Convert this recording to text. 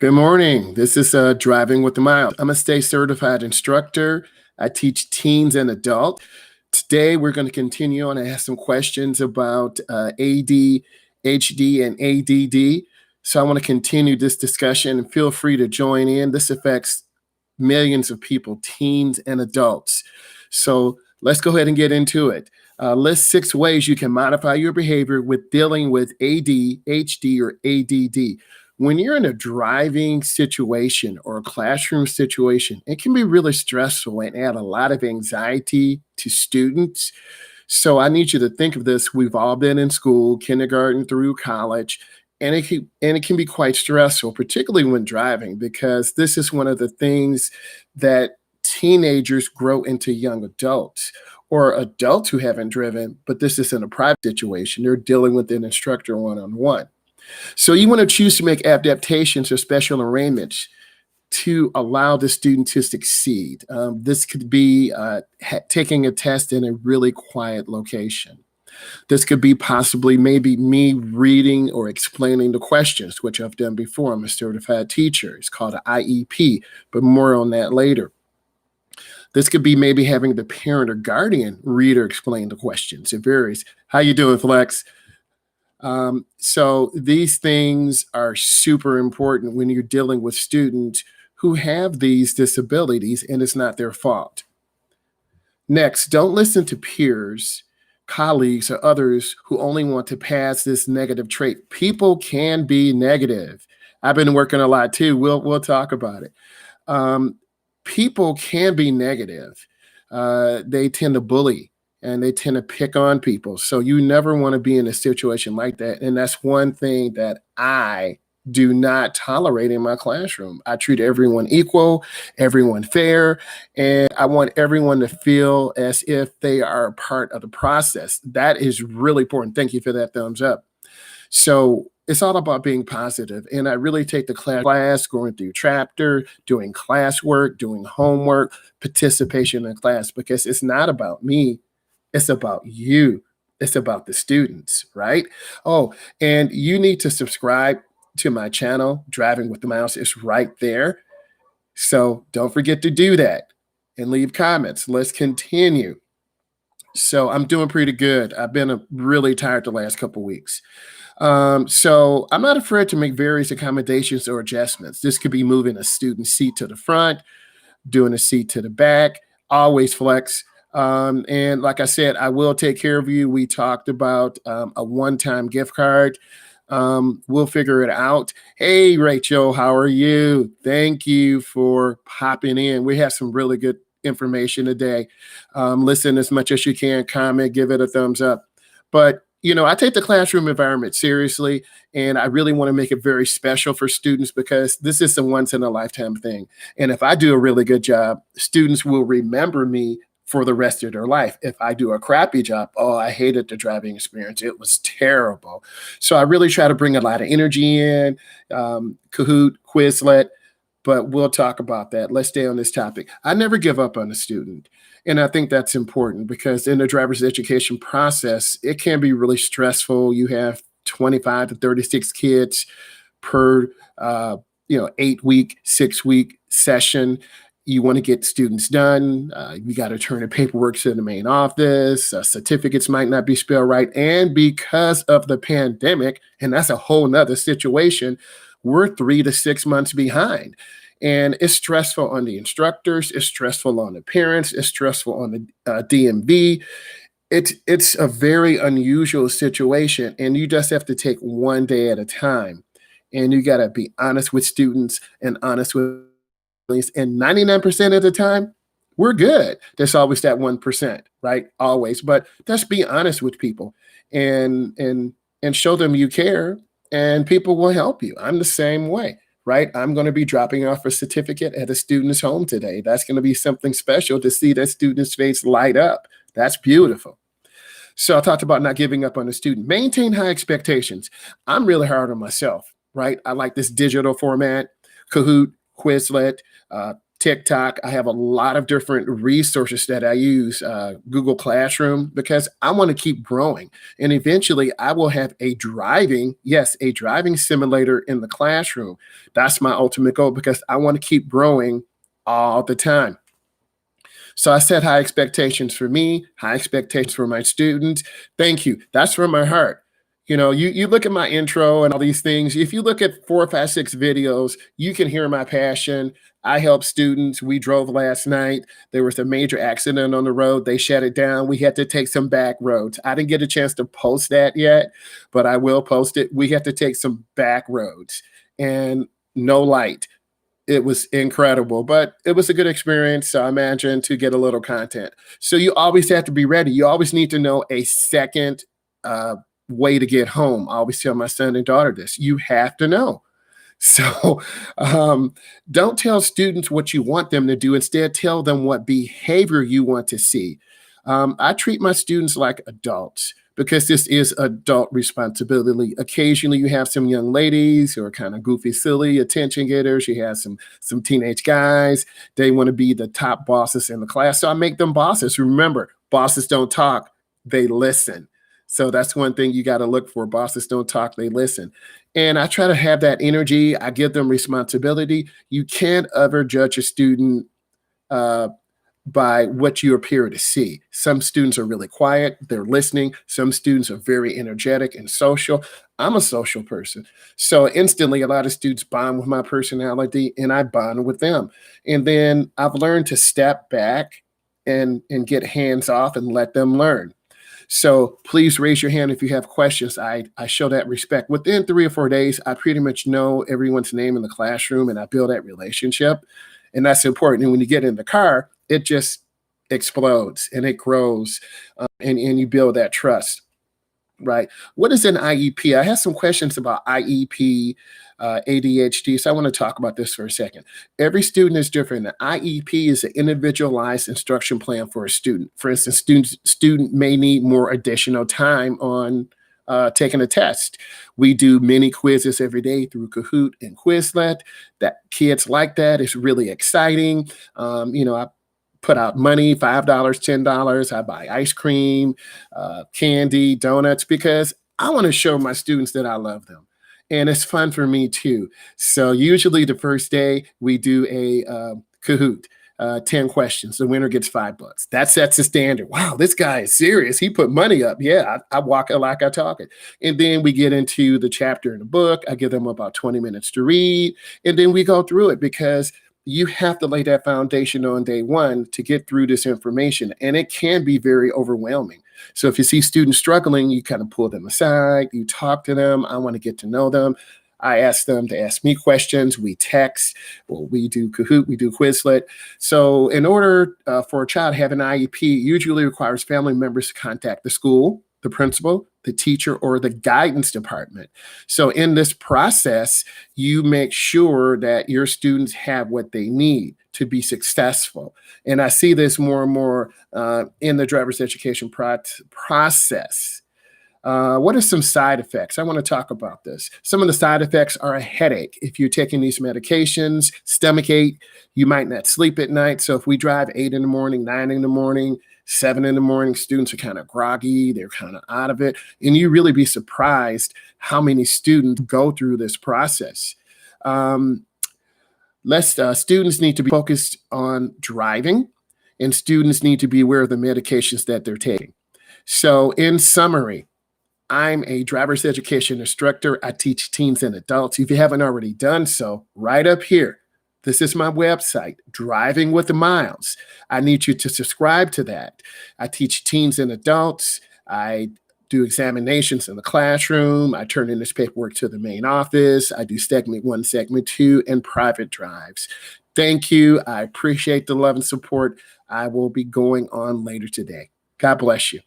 Good morning. This is Driving with the Myles. I'm a state certified instructor. I teach teens and adults. Today, we're going to continue on and ask some questions about ADHD and ADD. So I want to continue this discussion and feel free to join in. This affects millions of people, teens and adults. So let's go ahead and get into it. List 6 ways you can modify your behavior with dealing with ADHD or ADD. When you're in a driving situation or a classroom situation, it can be really stressful and add a lot of anxiety to students. So I need you to think of this. We've all been in school, kindergarten through college, and it can be quite stressful, particularly when driving, because this is one of the things that teenagers grow into young adults or adults who haven't driven, but this is in a private situation. They're dealing with an instructor one-on-one. So you want to choose to make adaptations or special arrangements to allow the student to succeed. This could be taking a test in a really quiet location. This could be possibly maybe me reading or explaining the questions, which I've done before. I'm a certified teacher. It's called an IEP, but more on that later. This could be maybe having the parent or guardian read or explain the questions. It varies. How you doing, Flex? So these things are super important when you're dealing with students who have these disabilities and it's not their fault. Next, don't listen to peers, colleagues, or others who only want to pass this negative trait. People can be negative. I've been working a lot too. We'll talk about it. Um, People can be negative. They tend to bully and they tend to pick on people. So you never want to be in a situation like that. And that's one thing that I do not tolerate in my classroom. I treat everyone equal, everyone fair, and I want everyone to feel as if they are a part of the process. That is really important. Thank you for that thumbs up. So it's all about being positive. And I really take the class, going through chapter, doing classwork, doing homework, participation in class, because it's not about me. It's about you. It's about the students, right? Oh, and you need to subscribe to my channel, Driving with the Myles. It's right there. So don't forget to do that and leave comments. Let's continue. So I'm doing pretty good. I've been really tired the last couple weeks. So I'm not afraid to make various accommodations or adjustments. This could be moving a student seat to the front, doing a seat to the back, always flex. And like I said, I will take care of you. We talked about a one-time gift card. We'll figure it out. Hey, Rachel, how are you? Thank you for popping in. We have some really good information today. Listen as much as you can, comment, give it a thumbs up. But I take the classroom environment seriously, and I really want to make it very special for students because this is a once in a lifetime thing. And if I do a really good job, students will remember me for the rest of their life. If I do a crappy job, oh, I hated the driving experience. It was terrible. So I really try to bring a lot of energy in, Kahoot, Quizlet, but we'll talk about that. Let's stay on this topic. I never give up on a student. And I think that's important because in the driver's education process, it can be really stressful. You have 25 to 36 kids per 8-week, 6-week session. You want to get students done. You got to turn the paperwork to the main office. Certificates might not be spelled right. And because of the pandemic, and that's a whole nother situation, we're 3 to 6 months behind. And it's stressful on the instructors. It's stressful on the parents. It's stressful on the DMV. It's a very unusual situation, and you just have to take one day at a time. And you got to be honest with students and honest with families. And 99% of the time, we're good. There's always that 1%, right? Always. But just be honest with people and show them you care, and people will help you. I'm the same way. Right? I'm going to be dropping off a certificate at a student's home today. That's going to be something special to see that student's face light up. That's beautiful. So I talked about not giving up on the student. Maintain high expectations. I'm really hard on myself, right? I like this digital format, Kahoot, Quizlet, TikTok. I have a lot of different resources that I use, Google Classroom, because I want to keep growing. And eventually I will have a driving, yes, a driving simulator in the classroom. That's my ultimate goal because I want to keep growing all the time. So I set high expectations for me, high expectations for my students. Thank you. That's from my heart. You look at my intro and all these things. If you look at 4, 5, 6 videos, you can hear my passion. I help students. We drove last night. There was a major accident on the road. They shut it down. We had to take some back roads. I didn't get a chance to post that yet, but I will post it. We had to take some back roads and no light. It was incredible, but it was a good experience. So I imagine to get a little content. So you always have to be ready. You always need to know a second uh, way to get home. I always tell my son and daughter this. You have to know. So um, don't tell students what you want them to do. Instead, tell them what behavior you want to see. I treat my students like adults because this is adult responsibility. Occasionally, you have some young ladies who are kind of goofy, silly, attention getters. You have some teenage guys. They want to be the top bosses in the class. So I make them bosses. Remember, bosses don't talk, they listen. So that's one thing you got to look for. Bosses don't talk, they listen. And I try to have that energy. I give them responsibility. You can't ever judge a student uh, by what you appear to see. Some students are really quiet, they're listening. Some students are very energetic and social. I'm a social person. So instantly, a lot of students bond with my personality and I bond with them. And then I've learned to step back and get hands off and let them learn. So please raise your hand if you have questions. I show that respect. Within 3 or 4 days, I pretty much know everyone's name in the classroom and I build that relationship. And that's important. And when you get in the car, it just explodes and it grows and you build that trust. Right. What is an IEP? I have some questions about IEP, ADHD. So I want to talk about this for a second. Every student is different. The IEP is an individualized instruction plan for a student. For instance, student may need more additional time on taking a test. We do mini quizzes every day through Kahoot and Quizlet. That kids like that. It's really exciting. I put out money, $5, $10. I buy ice cream, candy, donuts, because I want to show my students that I love them. And it's fun for me too. So usually the first day we do a Kahoot. 10 questions. The winner gets $5. That sets the standard. Wow, this guy is serious. He put money up. Yeah, I walk it like I talk it. And then we get into the chapter in the book. I give them about 20 minutes to read. And then we go through it because you have to lay that foundation on day one to get through this information. And it can be very overwhelming. So if you see students struggling, you kind of pull them aside, you talk to them. I want to get to know them. I ask them to ask me questions. We text, well, we do Kahoot, we do Quizlet. So in order for a child to have an IEP, usually requires family members to contact the school, the principal, the teacher, or the guidance department. So in this process, you make sure that your students have what they need to be successful. And I see this more and more in the driver's education process. What are some side effects? I want to talk about this. Some of the side effects are a headache. If you're taking these medications, stomach ache, you might not sleep at night. So if we drive 8 in the morning, 9 in the morning, 7 in the morning, students are kind of groggy, they're kind of out of it. And you really be surprised how many students go through this process. Students need to be focused on driving, and students need to be aware of the medications that they're taking. So in summary, I'm a driver's education instructor. I teach teens and adults. If you haven't already done so, right up here, this is my website, Driving with Myles. I need you to subscribe to that. I teach teens and adults. I do examinations in the classroom. I turn in this paperwork to the main office. I do segment 1, segment 2, and private drives. Thank you. I appreciate the love and support. I will be going on later today. God bless you.